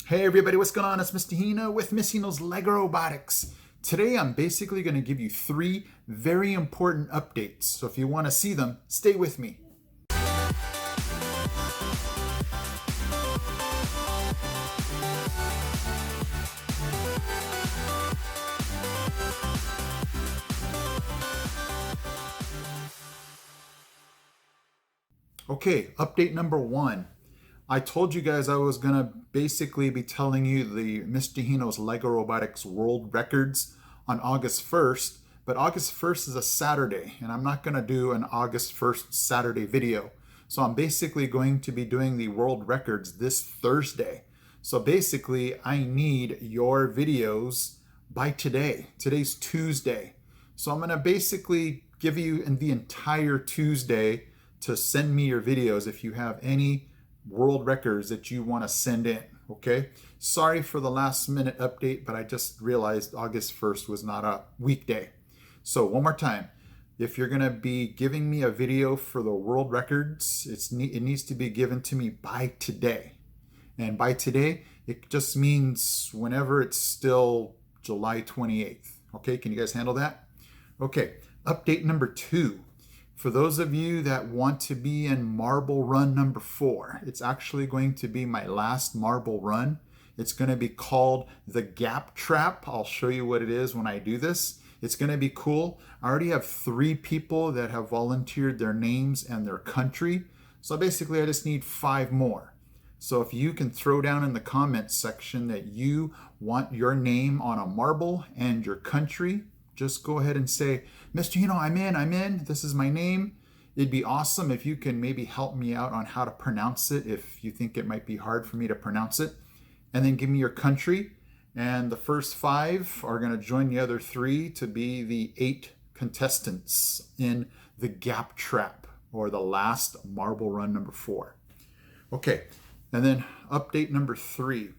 Hey everybody, what's going on? It's Mr. Hino with Miss Hino's Lego Robotics. Today I'm basically going to give you three very important updates. So if you want to see them, stay with me. Okay, update number one. I told you guys I was going to basically be telling you the Mr. Hino's Lego Robotics World Records on August 1st, but August 1st is a Saturday, and I'm not going to do an August 1st Saturday video. So I'm basically going to be doing the world records this Thursday. So basically, I need your videos by today. Today's Tuesday. So I'm going to basically give you the entire Tuesday to send me your videos if you have any world records that you want to send in. Okay, sorry for the last minute update, but I just realized August 1st was not a weekday. So one more time, if you're going to be giving me a video for the world records, it needs to be given to me by today. And by today, it just means whenever it's still July 28th. Okay, can you guys handle that? Okay, update number two. For those of you that want to be in marble run number 4, it's actually going to be my last marble run. It's going to be called the Gap Trap. I'll show you what it is when I do this. It's going to be cool. I already have 3 people that have volunteered their names and their country. So basically I just need 5 more. So if you can throw down in the comments section that you want your name on a marble and your country, just go ahead and say, Mr. Hino, I'm in, this is my name. It'd be awesome if you can maybe help me out on how to pronounce it if you think it might be hard for me to pronounce it. And then give me your country. And the first 5 are going to join the other 3 to be the 8 contestants in the Gap Trap, or the last marble run number 4. Okay, and then update number 3.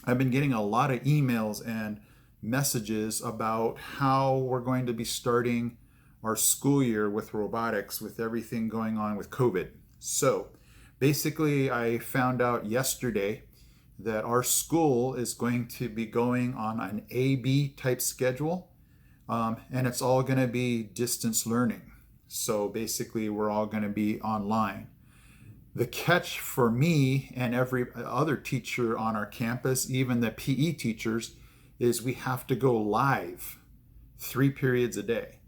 I've been getting a lot of emails and messages about how we're going to be starting our school year with robotics with everything going on with COVID. So basically I found out yesterday that our school is going to be going on an A-B type schedule, and it's all going to be distance learning. So basically we're all going to be online. The catch for me and every other teacher on our campus, even the PE teachers, is we have to go live 3 periods a day.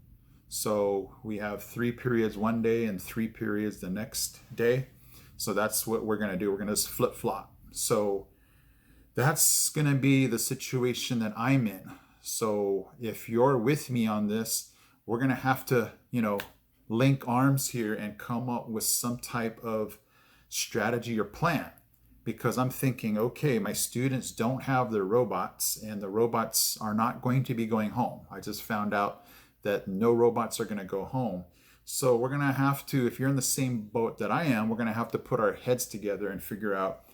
So we have 3 periods one day and 3 periods the next day. So that's what we're going to do. We're going to just flip-flop. So that's going to be the situation that I'm in. So if you're with me on this, we're going to have to, link arms here and come up with some type of strategy or plan. Because I'm thinking, okay, my students don't have their robots and the robots are not going to be going home. I just found out that no robots are going to go home. So we're going to have to, if you're in the same boat that I am, we're going to have to put our heads together and figure out,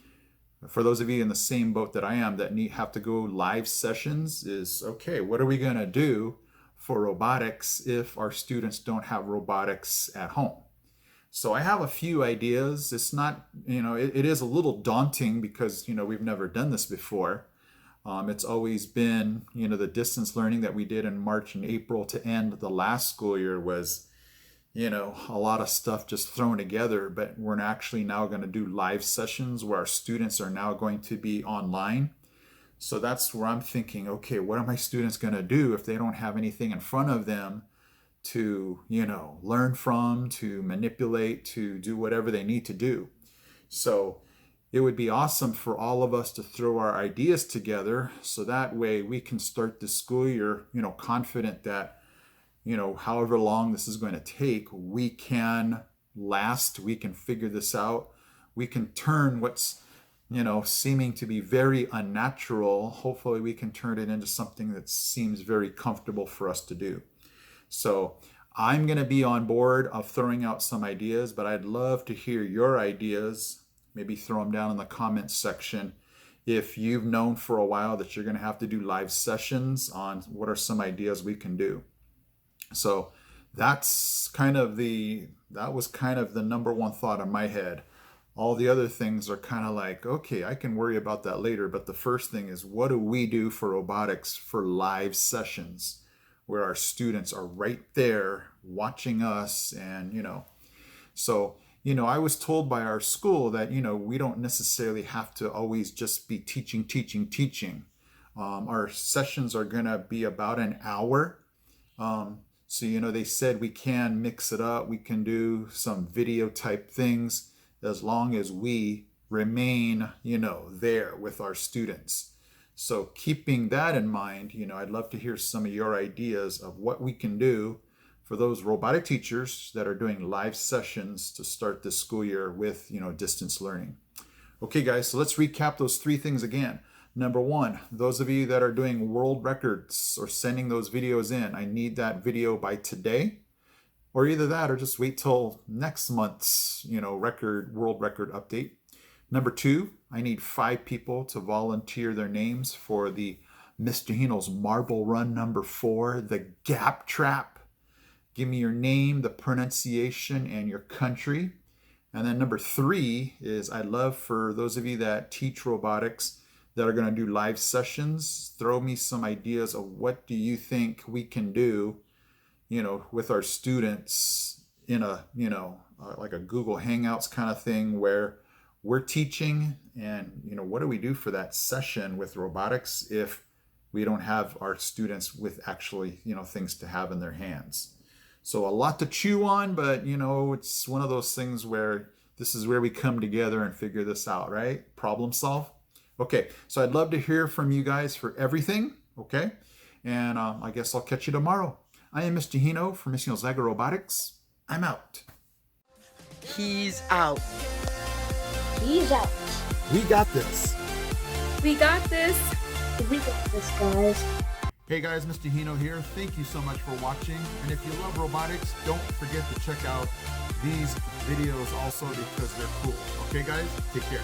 for those of you in the same boat that I am that have to go live sessions, is, okay, what are we going to do for robotics if our students don't have robotics at home? So I have a few ideas. It's not, it is a little daunting because, we've never done this before. It's always been, the distance learning that we did in March and April to end the last school year was, a lot of stuff just thrown together, but we're actually now going to do live sessions where our students are now going to be online. So that's where I'm thinking, okay, what are my students going to do if they don't have anything in front of them to, learn from, to manipulate, to do whatever they need to do. So it would be awesome for all of us to throw our ideas together so that way we can start the school year, confident that, however long this is going to take, we can last, we can figure this out, we can turn what's, seeming to be very unnatural, hopefully we can turn it into something that seems very comfortable for us to do. So I'm going to be on board of throwing out some ideas, but I'd love to hear your ideas. Maybe throw them down in the comments section. If you've known for a while that you're going to have to do live sessions on what are some ideas we can do. So that was kind of the number one thought in my head. All the other things are kind of like, okay, I can worry about that later. But the first thing is, what do we do for robotics for live sessions where our students are right there watching us? And, so, I was told by our school that, we don't necessarily have to always just be teaching, teaching, teaching. Our sessions are going to be about an hour. So, they said we can mix it up. We can do some video type things as long as we remain, there with our students. So keeping that in mind, I'd love to hear some of your ideas of what we can do for those robotic teachers that are doing live sessions to start this school year with, distance learning. Okay, guys, so let's recap those 3 things again. Number 1, those of you that are doing world records or sending those videos in, I need that video by today, or either that or just wait till next month's, world record update. Number 2, I need 5 people to volunteer their names for the Mr. Hino's Marble Run number 4, the Gap Trap. Give me your name, the pronunciation, and your country. And then number 3 is, I'd love for those of you that teach robotics that are going to do live sessions, throw me some ideas of what do you think we can do, with our students in a, like a Google Hangouts kind of thing where we're teaching, and, what do we do for that session with robotics if we don't have our students with actually, things to have in their hands. So a lot to chew on, but, it's one of those things where this is where we come together and figure this out, right? Problem solve. Okay, so I'd love to hear from you guys for everything, okay? And I guess I'll catch you tomorrow. I am Mr. Hino from Mr. Hino's Lego Robotics. I'm out. He's out. He's out. We got this. We got this. We got this, guys. Hey guys, Mr. Hino here. Thank you so much for watching. And if you love robotics, don't forget to check out these videos also because they're cool. Okay guys, take care.